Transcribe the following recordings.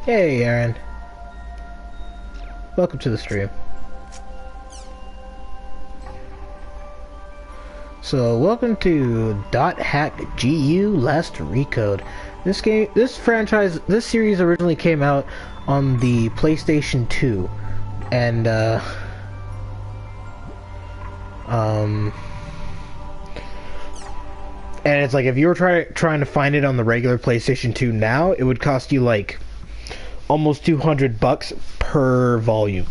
Hey, Aaron. Welcome to the stream. So, welcome to .hack.gu Last Recode. This series originally came out on the PlayStation 2, and and it's like if you were trying to find it on the regular PlayStation 2 now, it would cost you like almost $200 per volume.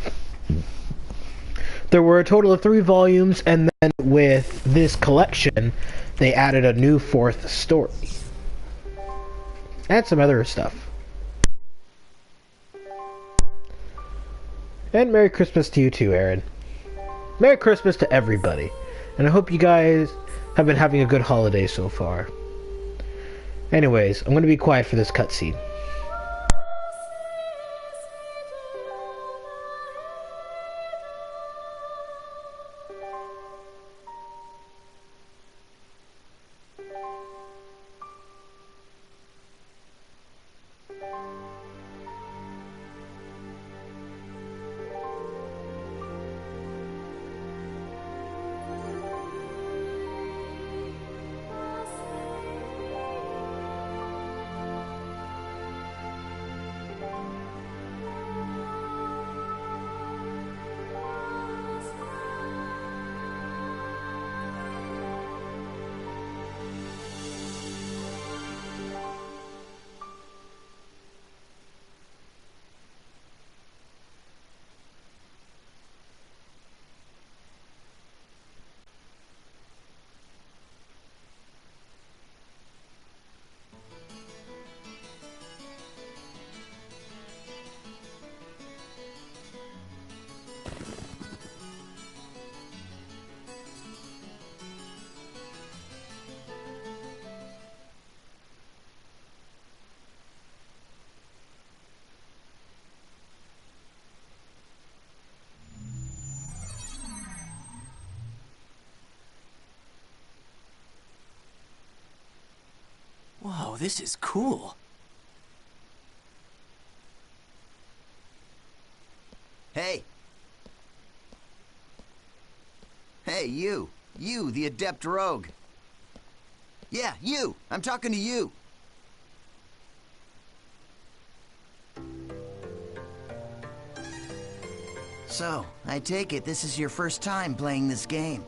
There were a total of 3 volumes, and then with this collection, they added a new 4th story. And some other stuff. And Merry Christmas to you too, Aaron. Merry Christmas to everybody. And I hope you guys have been having a good holiday so far. Anyways, I'm going to be quiet for this cutscene. Whoa, this is cool. Hey. Hey, you. You, the adept rogue. Yeah, you. I'm talking to you. So, I take it this is your first time playing this game.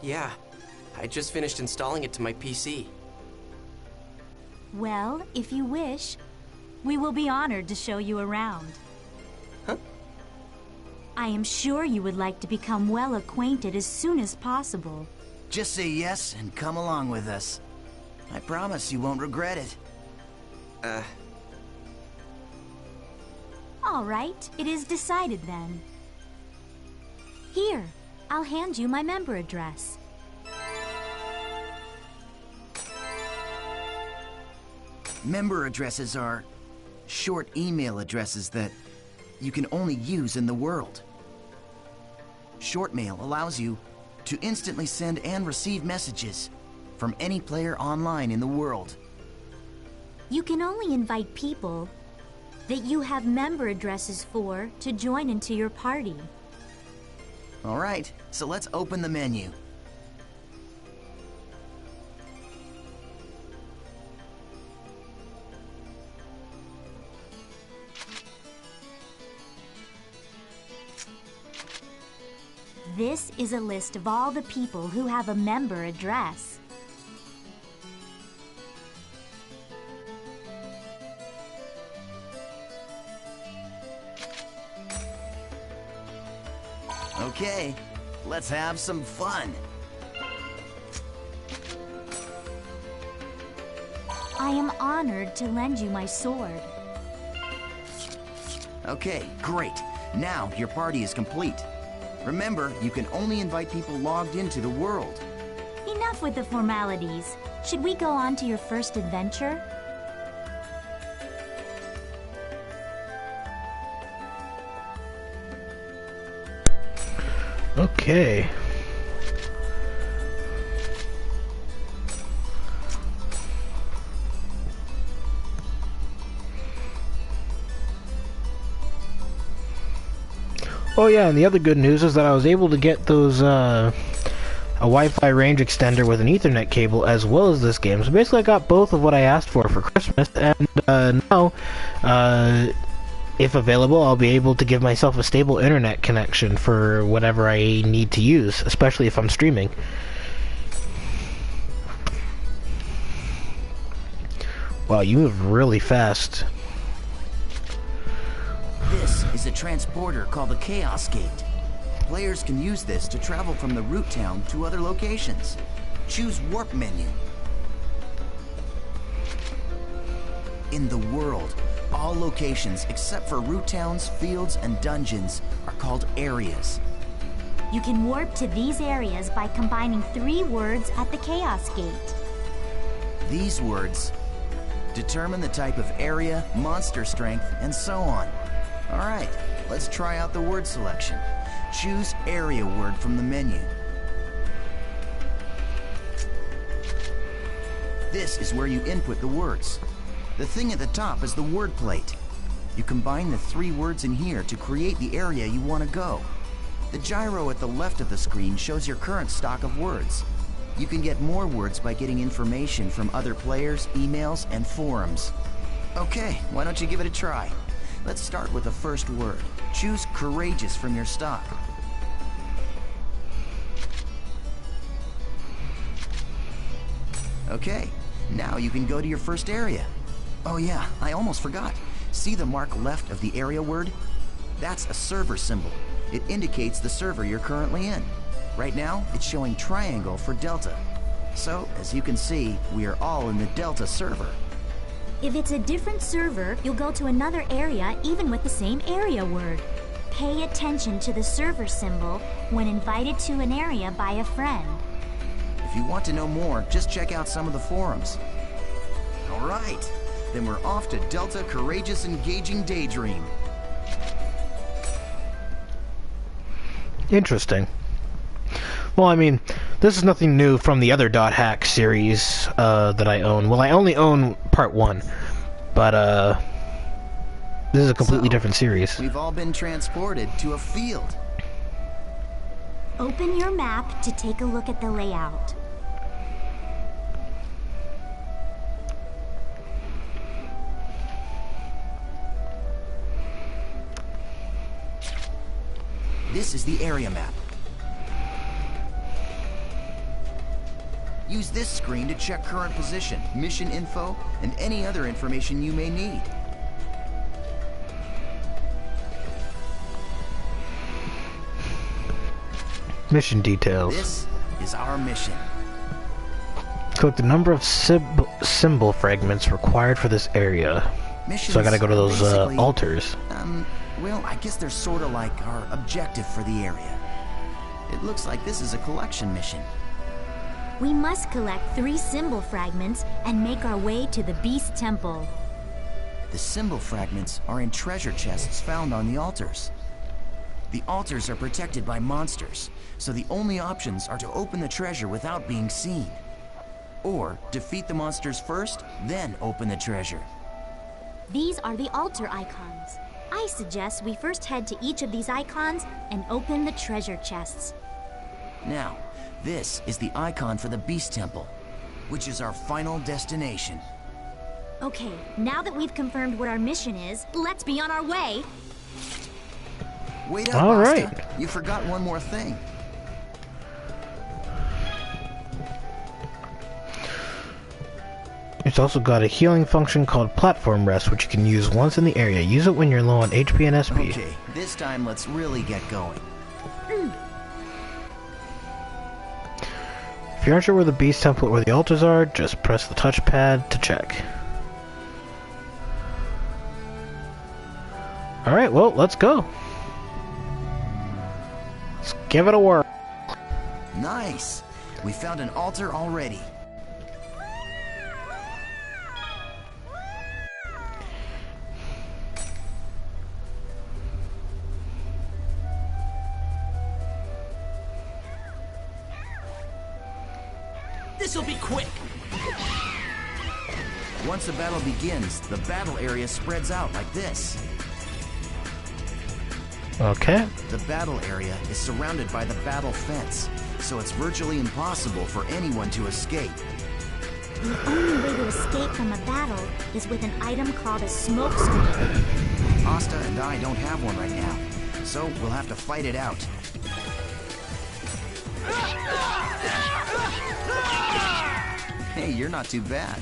Yeah, I just finished installing it to my PC. Well, if you wish, we will be honored to show you around. Huh? I am sure you would like to become well acquainted as soon as possible. Just say yes and come along with us. I promise you won't regret it. All right, it is decided then. Here, I'll hand you my member address. Member addresses are short email addresses that you can only use in the world. Short mail allows you to instantly send and receive messages from any player online in the world. You can only invite people that you have member addresses for to join into your party. All right, so let's open the menu. This is a list of all the people who have a member address. Okay, let's have some fun. I am honored to lend you my sword. Okay, great. Now your party is complete. Remember, you can only invite people logged into the world. Enough with the formalities. Should we go on to your first adventure? Okay. Oh yeah, and the other good news is that I was able to get those, a Wi-Fi range extender with an Ethernet cable as well as this game. So basically I got both of what I asked for Christmas, and now, if available, I'll be able to give myself a stable internet connection for whatever I need to use, especially if I'm streaming. Wow, you move really fast. This is a transporter called the Chaos Gate. Players can use this to travel from the root town to other locations. Choose Warp menu. In the world, all locations except for root towns, fields, and dungeons are called areas. You can warp to these areas by combining 3 words at the Chaos Gate. These words determine the type of area, monster strength, and so on. Alright, let's try out the word selection. Choose area word from the menu. This is where you input the words. The thing at the top is the word plate. You combine the 3 words in here to create the area you want to go. The gyro at the left of the screen shows your current stock of words. You can get more words by getting information from other players, emails, and forums. Okay, why don't you give it a try? Let's start with the first word. Choose courageous from your stock. Okay, now you can go to your first area. Oh yeah, I almost forgot. See the mark left of the area word? That's a server symbol. It indicates the server you're currently in. Right now, it's showing triangle for Delta. So, as you can see, we are all in the Delta server. If it's a different server, you'll go to another area even with the same area word. Pay attention to the server symbol when invited to an area by a friend. If you want to know more, just check out some of the forums. Alright, then we're off to Delta Courageous Engaging Daydream. Interesting. Well, I mean, this is nothing new from the other Dot Hack series that I own. Well, I only own part 1, but this is a completely different series. We've all been transported to a field. Open your map to take a look at the layout. This is the area map. Use this screen to check current position, mission info, and any other information you may need. Mission details. This is our mission. Collect the number of symbol fragments required for this area. Missions So I gotta go to are those basically, altars. Well, I guess they're sort of like our objective for the area. It looks like this is a collection mission. We must collect 3 symbol fragments and make our way to the Beast Temple. The symbol fragments are in treasure chests found on the altars. The altars are protected by monsters, so the only options are to open the treasure without being seen. Or defeat the monsters first, then open the treasure. These are the altar icons. I suggest we first head to each of these icons and open the treasure chests. Now, this is the icon for the Beast Temple, which is our final destination. Okay, now that we've confirmed what our mission is, let's be on our way. Wait up, All Asta. right. You forgot one more thing. It's also got a healing function called Platform Rest, which you can use once in the area. Use it when you're low on HP and SP. Okay, this time let's really get going. you're unsure where the beast temple or the altars are, just press the touchpad to check. Alright, well, let's go. Let's give it a whirl. Nice! We found an altar already. This'll be quick! Once the battle begins, the battle area spreads out like this. Okay. The battle area is surrounded by the battle fence, so it's virtually impossible for anyone to escape. The only way to escape from a battle is with an item called a smoke screen. Asta and I don't have one right now, so we'll have to fight it out. Hey, you're not too bad.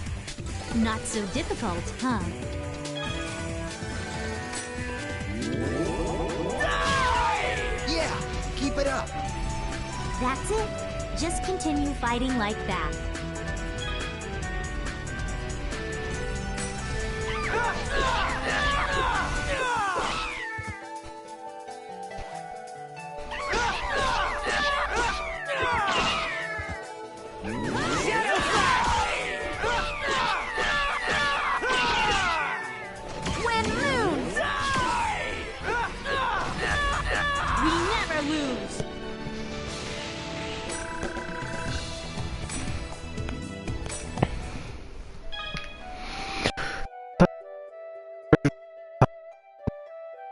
Not so difficult, huh? Yeah, keep it up. That's it. Just continue fighting like that.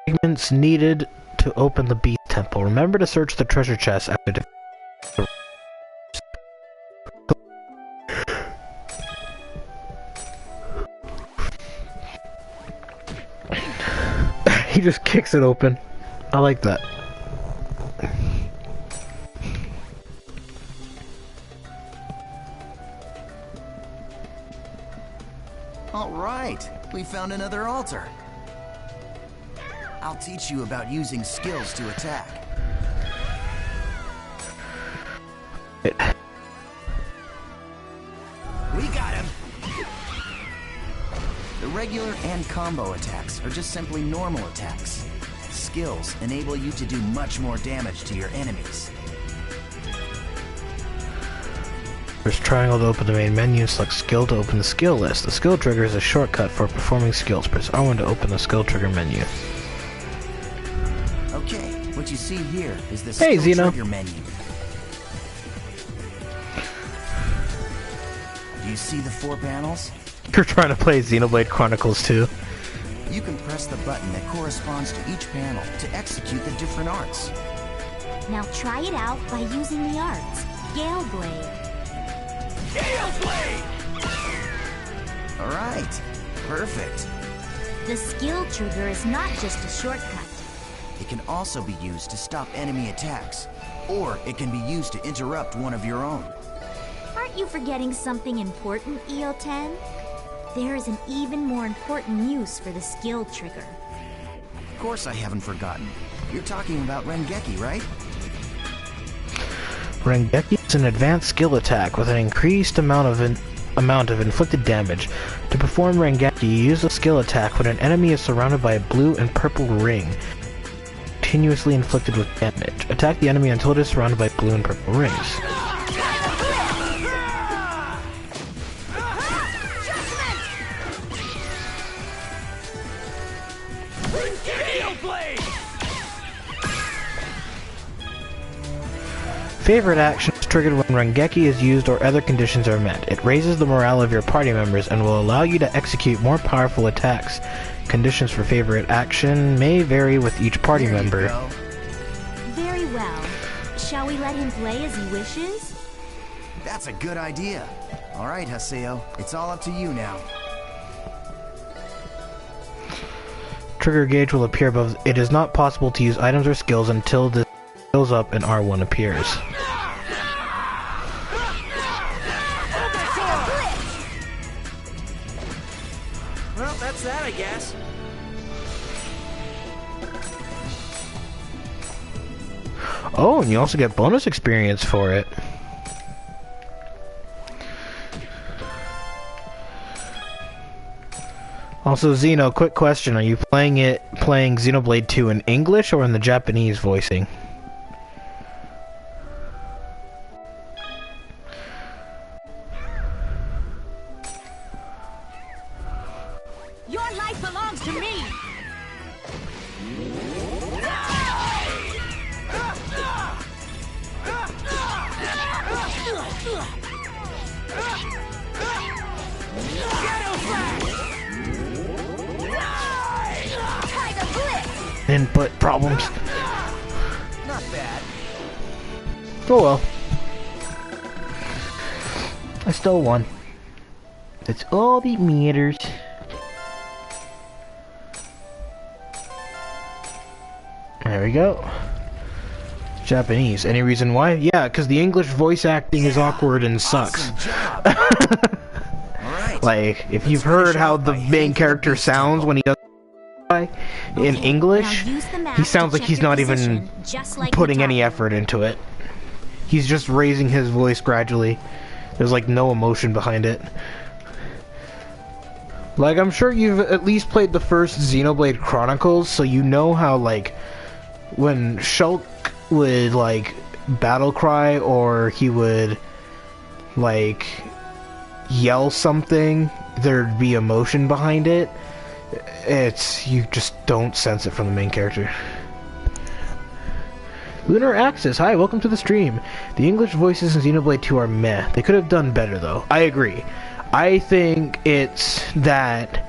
Fragments needed to open the beast temple. Remember to search the treasure chest after He just kicks it open. I like that. All right, we found another altar. I'll teach you about using skills to attack. We got him! The regular and combo attacks are just simply normal attacks. Skills enable you to do much more damage to your enemies. Press triangle to open the main menu and select skill to open the skill list. The skill trigger is a shortcut for performing skills. Press R1 to open the skill trigger menu. Okay, what you see here is the Hey, skill Xeno. trigger menu. Do you see the 4 panels? You're trying to play Xenoblade Chronicles 2. You can press the button that corresponds to each panel to execute the different arts. Now try it out by using the arts. Gale Blade. Gale Blade! All right, perfect. The skill trigger is not just a shortcut. It can also be used to stop enemy attacks, or it can be used to interrupt one of your own. Aren't you forgetting something important, EO10? There is an even more important use for the skill trigger. Of course I haven't forgotten. You're talking about Rengeki, right? Rengeki is an advanced skill attack with an increased amount of inflicted damage. To perform Rengeki, use a skill attack when an enemy is surrounded by a blue and purple ring, continuously inflicted with damage. Attack the enemy until it is surrounded by blue and purple rings. Favorite action is triggered when Rengeki is used or other conditions are met. It raises the morale of your party members and will allow you to execute more powerful attacks. Conditions for favorite action may vary with each party There you member. go. Very well. Shall we let him play as he wishes? That's a good idea. All right, Haseo, it's all up to you now. Trigger gauge will appear above. It is not possible to use items or skills until this fills up and R1 appears. Well, that's that, I guess. Oh, and you also get bonus experience for it. Also, Xeno, quick question. Are you playing Xenoblade 2 in English or in the Japanese voicing? Your life belongs to me! Input problems. Not bad. Oh well. I still won. That's all that matters. There we go. Japanese. Any reason why? Yeah, because the English voice acting is awkward and sucks. Alright. Like, if you've heard how the main character sounds when he does in English, he sounds like he's not even putting any effort into it. He's just raising his voice gradually. There's like no emotion behind it. Like, I'm sure you've at least played the first Xenoblade Chronicles, so you know how, like, when Shulk would, like, battle cry, or he would, like, yell something, there'd be emotion behind it. You just don't sense it from the main character. Lunar Axis, hi, welcome to the stream. The English voices in Xenoblade 2 are meh. They could have done better, though. I agree. I think it's that...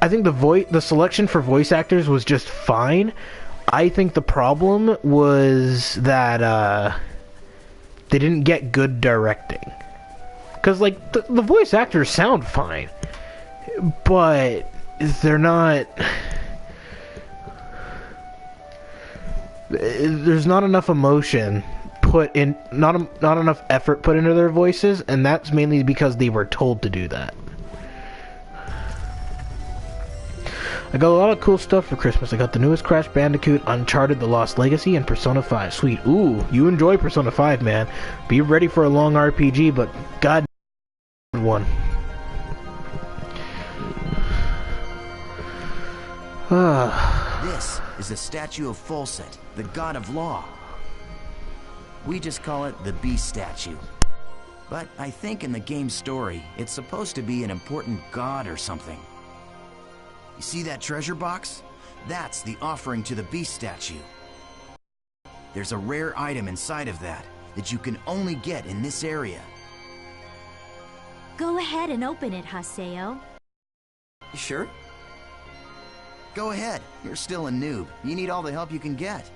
I think the selection for voice actors was just fine. I think the problem was that, they didn't get good directing. Because, like, the voice actors sound fine. But they're not... There's not enough emotion put in, not enough effort put into their voices, and that's mainly because they were told to do that. I got a lot of cool stuff for Christmas. I got the newest Crash Bandicoot, Uncharted: The Lost Legacy, and Persona 5. Sweet. Ooh, you enjoy Persona 5, man. Be ready for a long RPG, but god one. This is a statue of Folset, the god of law. We just call it the Beast statue. But I think in the game's story, it's supposed to be an important god or something. You see that treasure box? That's the offering to the Beast statue. There's a rare item inside of that you can only get in this area. Go ahead and open it, Haseo. You sure? Go ahead, you're still a noob. You need all the help you can get.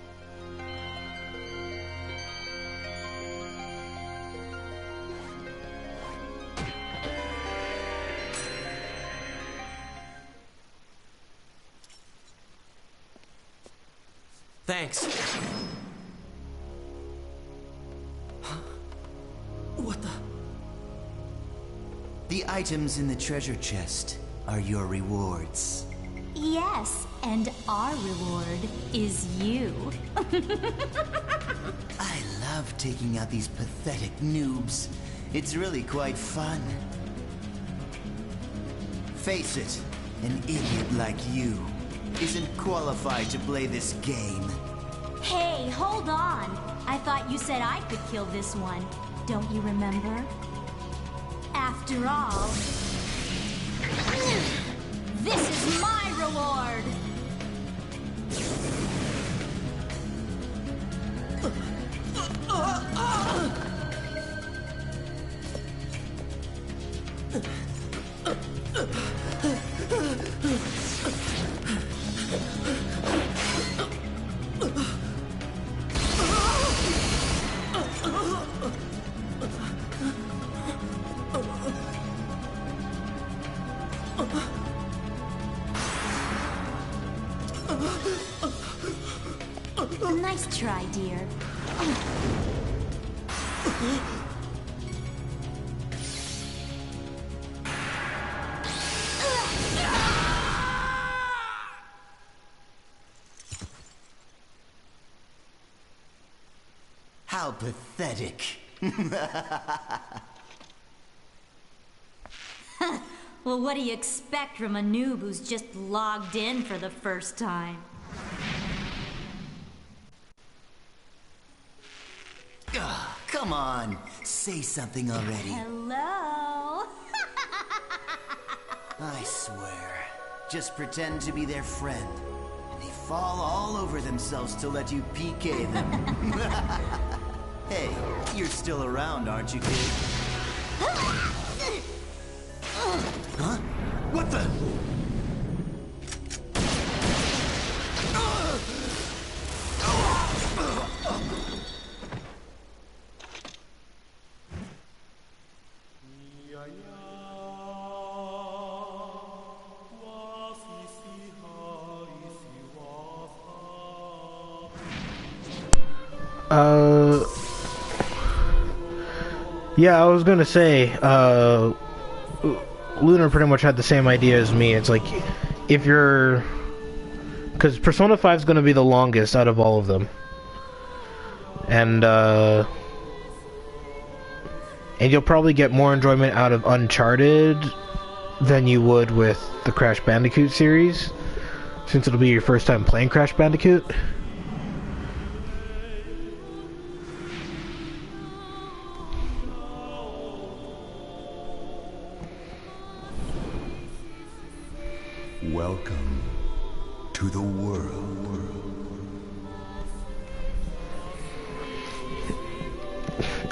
Thanks. What the? The items in the treasure chest are your rewards. Yes, and our reward is you. I love taking out these pathetic noobs. It's really quite fun. Face it, an idiot like you isn't qualified to play this game. Hey, hold on. I thought you said I could kill this one. Don't you remember? After all, this is my reward! Nice try, dear. How pathetic. Well, what do you expect from a noob who's just logged in for the first time? Ugh, come on, say something already. Hello? I swear, just pretend to be their friend, and they fall all over themselves to let you PK them. Hey, you're still around, aren't you, kid? Huh? What the? Yeah, I was gonna say, Lunar pretty much had the same idea as me. It's like, if you're... Because Persona 5 is gonna be the longest out of all of them. And you'll probably get more enjoyment out of Uncharted than you would with the Crash Bandicoot series, since it'll be your first time playing Crash Bandicoot. Welcome to the world.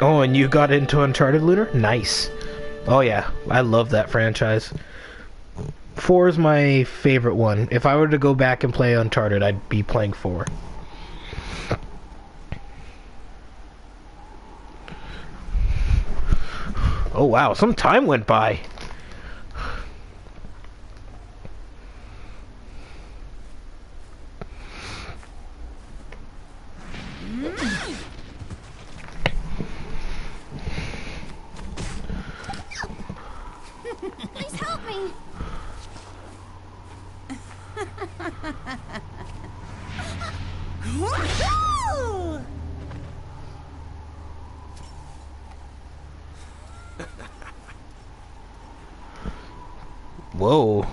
Oh, and you got into Uncharted, Lunar? Nice. Oh yeah, I love that franchise. 4 is my favorite one. If I were to go back and play Uncharted, I'd be playing 4. Oh wow, some time went by. Please help me! Whoa.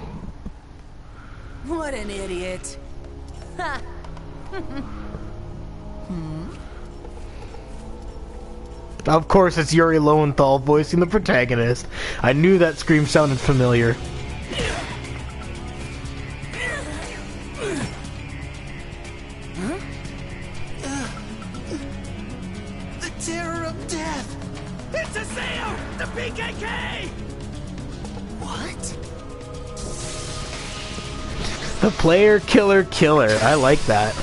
What an idiot. Ha! Of course, it's Yuri Lowenthal voicing the protagonist. I knew that scream sounded familiar. The terror of death! It's Aseo! The PKK! What? The player killer killer. I like that.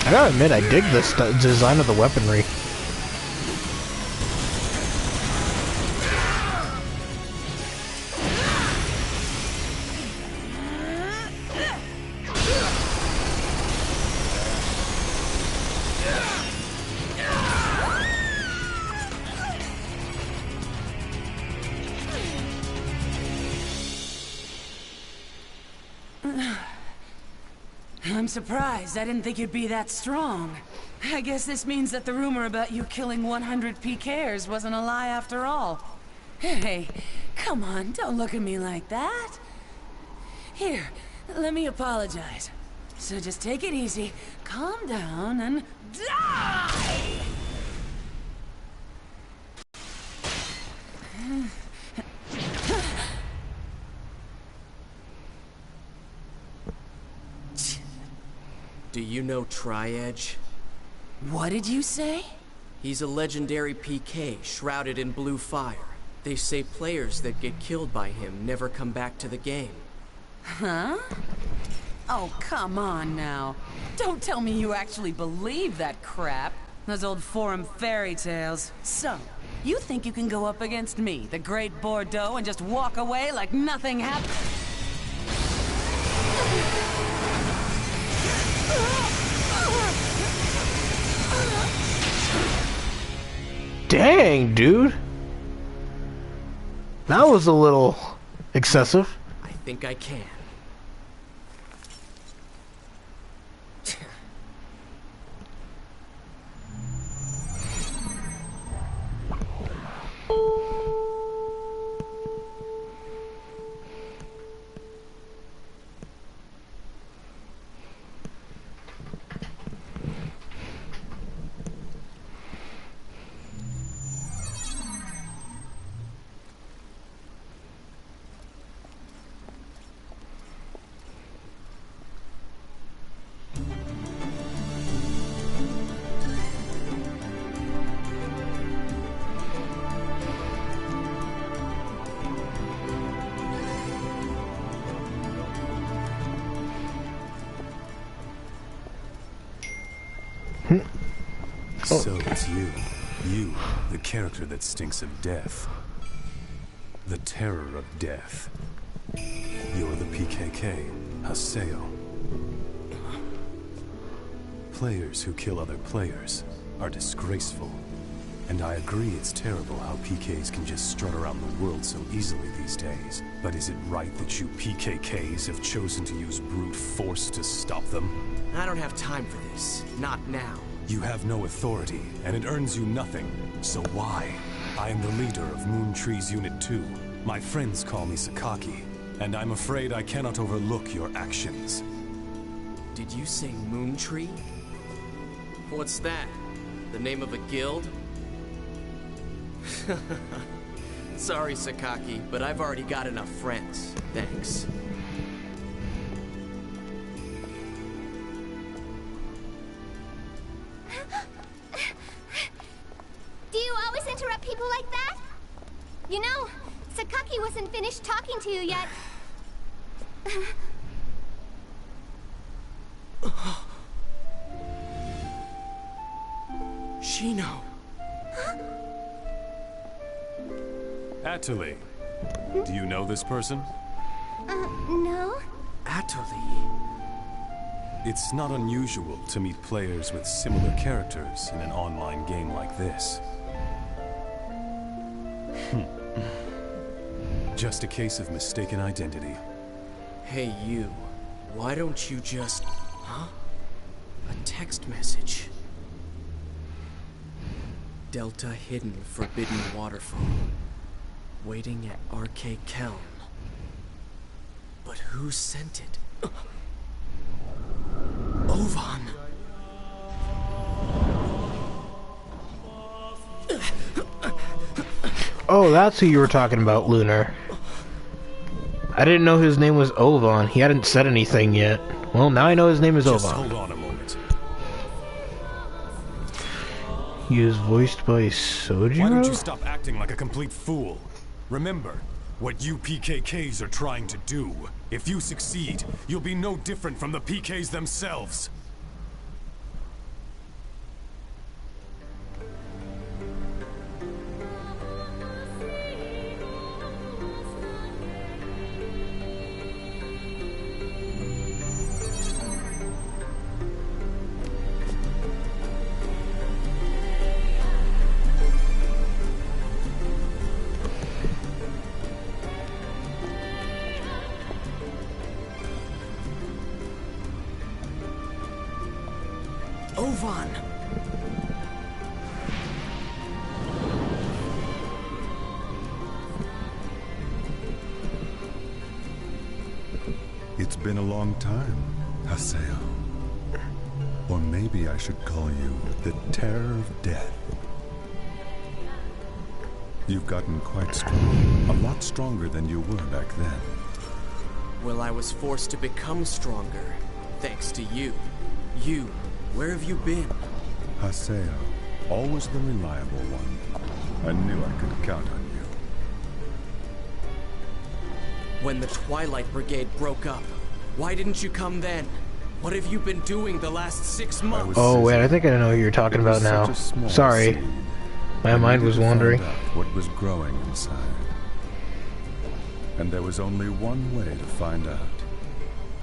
I gotta admit, I dig this design of the weaponry. I'm surprised. I didn't think you'd be that strong. I guess this means that the rumor about you killing 100 PKers wasn't a lie after all. Hey, come on, don't look at me like that. Here, let me apologize. So just take it easy, calm down, and die! Do you know Tri-Edge? What did you say? He's a legendary PK shrouded in blue fire. They say players that get killed by him never come back to the game. Huh? Oh, come on now. Don't tell me you actually believe that crap. Those old forum fairy tales. So, you think you can go up against me, the Great Bordeaux, and just walk away like nothing happened? Dang, dude. That was a little excessive. I think I can. So it's you. You, the character that stinks of death. The terror of death. You're the PKK, Haseo. Players who kill other players are disgraceful. And I agree it's terrible how PKs can just strut around the world so easily these days. But is it right that you PKKs have chosen to use brute force to stop them? I don't have time for this. Not now. You have no authority, and it earns you nothing. So why? I am the leader of Moon Tree's Unit 2. My friends call me Sakaki, and I'm afraid I cannot overlook your actions. Did you say Moon Tree? What's that? The name of a guild? Sorry, Sakaki, but I've already got enough friends. Thanks. Do you always interrupt people like that? You know, Sakaki wasn't finished talking to you yet. Shino. Atali, do you know this person? No? Atali. It's not unusual to meet players with similar characters in an online game like this. Just a case of mistaken identity. Hey, you. Why don't you just... Huh? A text message. Delta Hidden Forbidden Waterfall. Waiting at RK Keln. But who sent it? Ovan! Oh, that's who you were talking about, Lunar. I didn't know his name was Ovan. He hadn't said anything yet. Well, now I know his name is Just Ovan. hold on a moment. He is voiced by Sojiro? Why don't you stop acting like a complete fool? Remember, what you PKKs are trying to do. If you succeed, you'll be no different from the PKs themselves. Ovan! It's been a long time, Haseo. Or maybe I should call you the Terror of Death. You've gotten quite strong. A lot stronger than you were back then. Well, I was forced to become stronger, thanks to you. You, where have you been? Haseo, always the reliable one. I knew I could count on you. When the Twilight Brigade broke up, why didn't you come then? What have you been doing the last 6 months? Oh wait, I think I know who you're talking about now. Sorry. My mind was wandering. What was growing inside. And there was only one way to find out.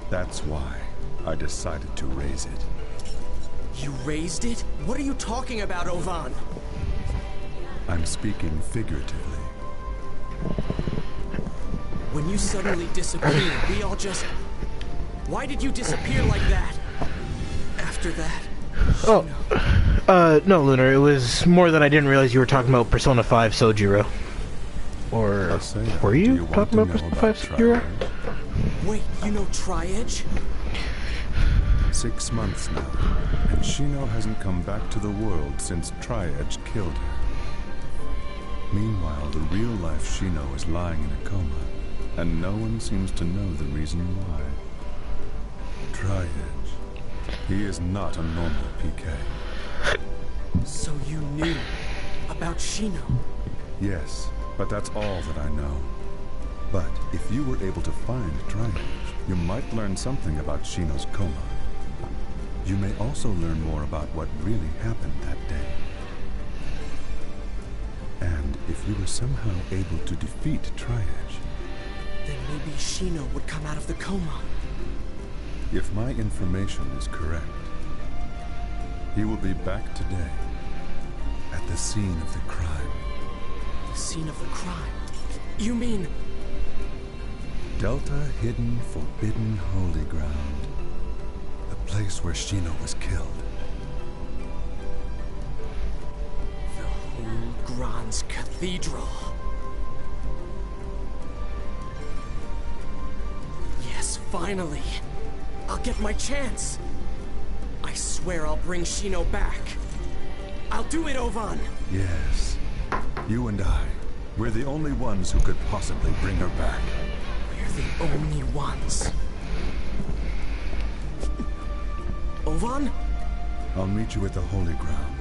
That's why I decided to raise it. You raised it? What are you talking about, Ovan? I'm speaking figuratively. When you suddenly disappeared, we all just... Why did you disappear like that? After that? Oh, no, Lunar. It was more that I didn't realize you were talking about Persona 5 Sojiro. Or were you talking about Persona 5 Sojiro? Wait, you know Tri-Edge? 6 months now, and Shino hasn't come back to the world since Tri-Edge killed her. Meanwhile, the real-life Shino is lying in a coma, and no one seems to know the reason why. Tri-Edge. He is not a normal PK. So you knew about Shino? Yes, but that's all that I know. But if you were able to find Tri-Edge, you might learn something about Shino's coma. You may also learn more about what really happened that day. And if you were somehow able to defeat Tri-Edge, then maybe Shino would come out of the coma. If my information is correct, he will be back today, at the scene of the crime. The scene of the crime? You mean... Delta Hidden Forbidden Holy Ground. The place where Shino was killed. The Whole Grand's Cathedral. Yes, finally. I'll get my chance. I swear I'll bring Shino back. I'll do it, Ovan. Yes. You and I. We're the only ones who could possibly bring her back. We're the only ones. Ovan? I'll meet you at the Holy Ground.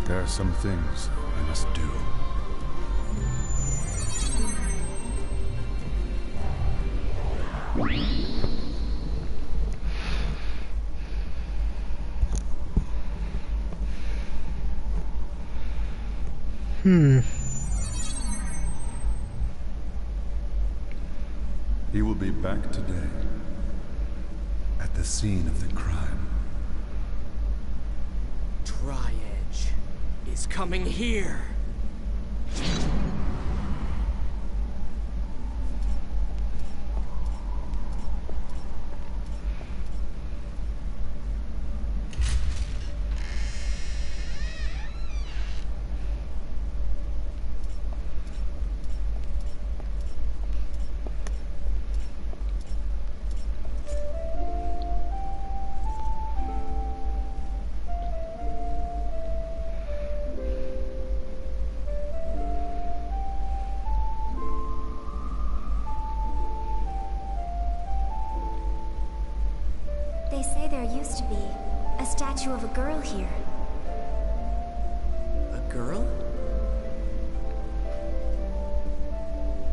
There are some things I must do. He will be back today, at the scene of the crime. Tri-Edge is coming here. They say there used to be a statue of a girl here. A girl?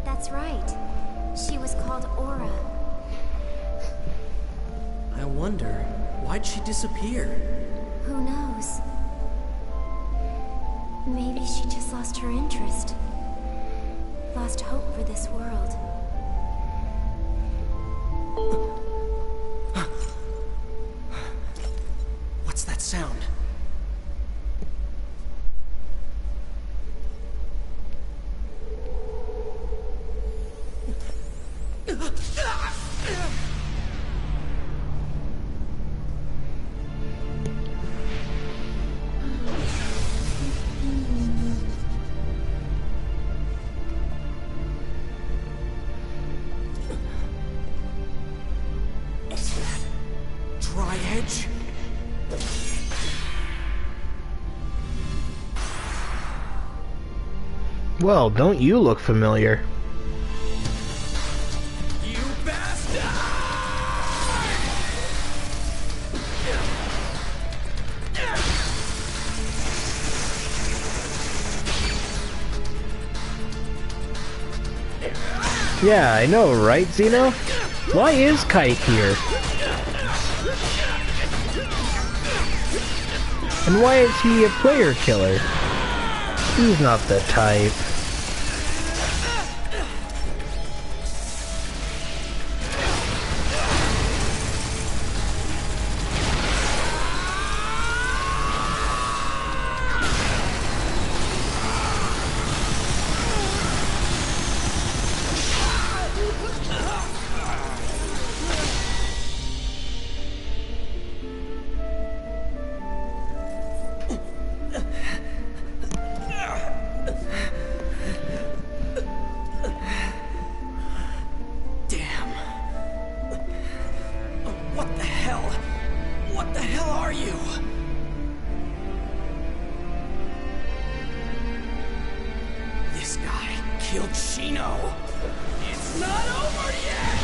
That's right. She was called Aura. I wonder, why'd she disappear? Who knows? Maybe she just lost her interest. Lost hope for this world. What's that sound? Tri-Edge? Well, don't you look familiar? You bastard! Yeah, I know, right, Xeno? Why is Kite here? And why is he a player killer? He's not the type. Killed Shino. It's not over yet!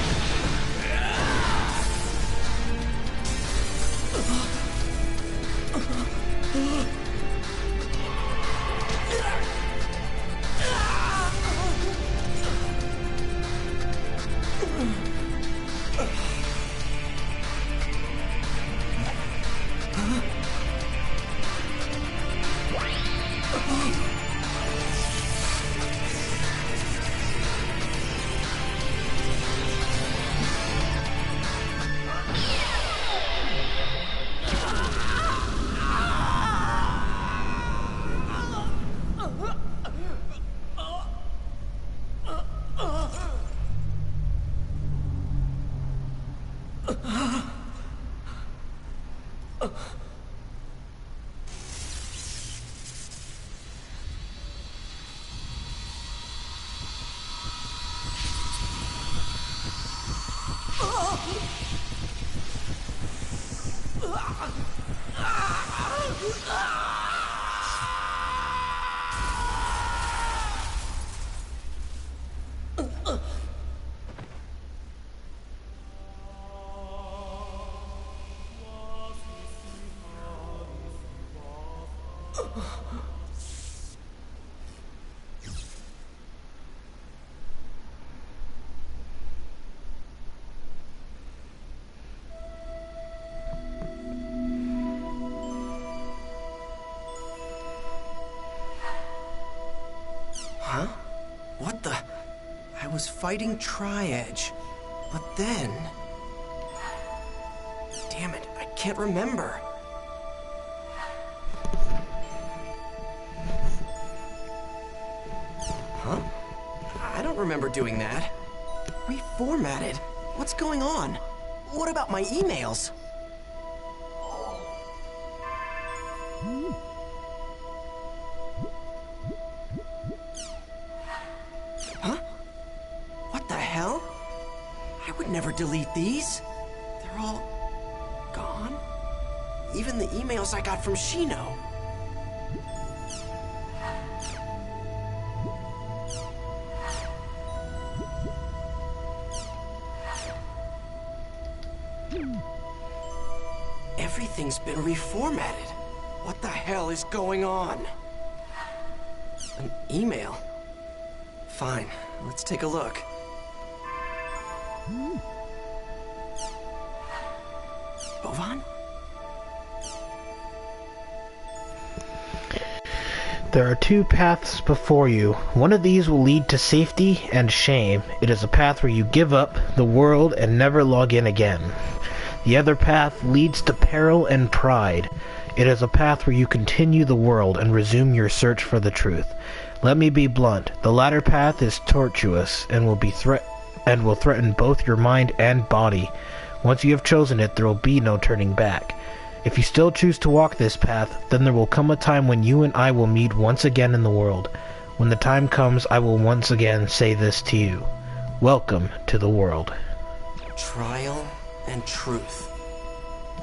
Huh? What the? I was fighting Tri-Edge, but then... Damn it, I can't remember. Huh? I don't remember doing that. Reformatted? What's going on? What about my emails? Huh? What the hell? I would never delete these. They're all gone. Even the emails I got from Shino. Everything's been reformatted. What the hell is going on? An email? Fine, let's take a look. Bovan? There are two paths before you. One of these will lead to safety and shame. It is a path where you give up the world and never log in again. The other path leads to peril and pride. It is a path where you continue the world and resume your search for the truth. Let me be blunt. The latter path is tortuous and will threaten both your mind and body. Once you have chosen it, there will be no turning back. If you still choose to walk this path, then there will come a time when you and I will meet once again in the world. When the time comes, I will once again say this to you. Welcome to the world. Trial and truth.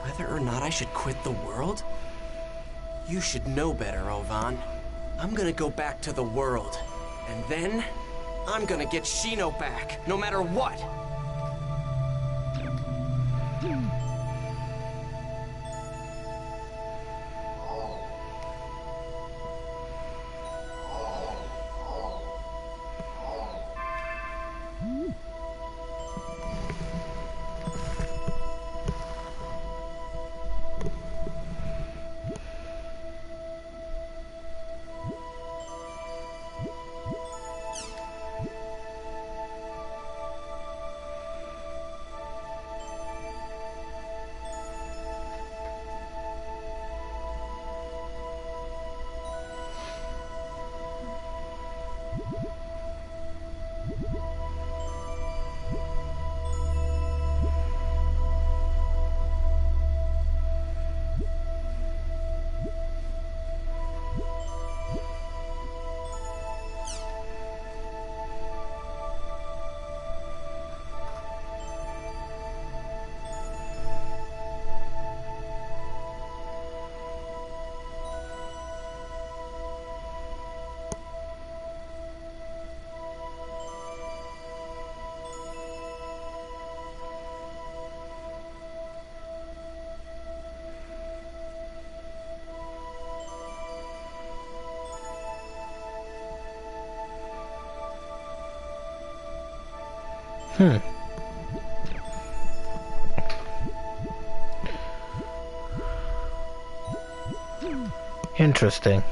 Whether or not I should quit the world? You should know better, Ovan. I'm gonna go back to the world. And then, I'm gonna get Shino back, no matter what. Interesting.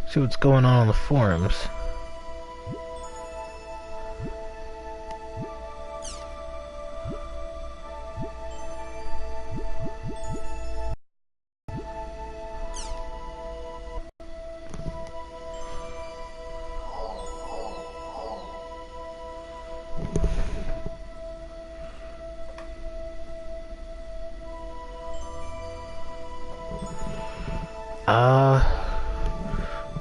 See what's going on the forums.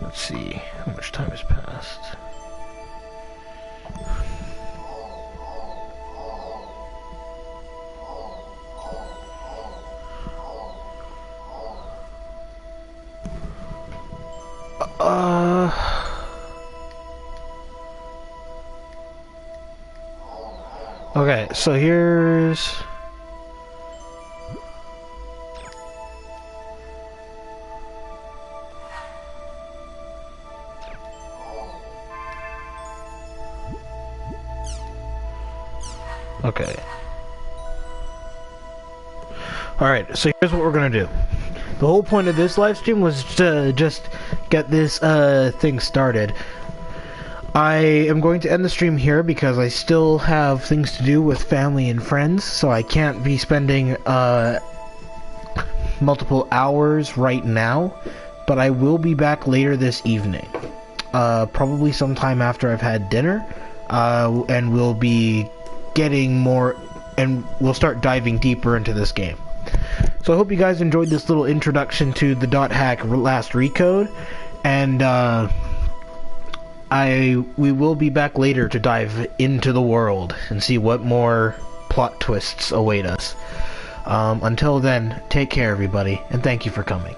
Let's see, how much time has passed? Okay, so here's... Okay. Alright, so here's what we're gonna do. The whole point of this live stream was to just get this thing started. I am going to end the stream here because I still have things to do with family and friends, so I can't be spending multiple hours right now, but I will be back later this evening. Probably sometime after I've had dinner, and we'll be getting more, and we'll start diving deeper into this game. So I hope you guys enjoyed this little introduction to the .hack last Recode, and we will be back later to dive into the world and see what more plot twists await us. Until then, take care everybody, and thank you for coming.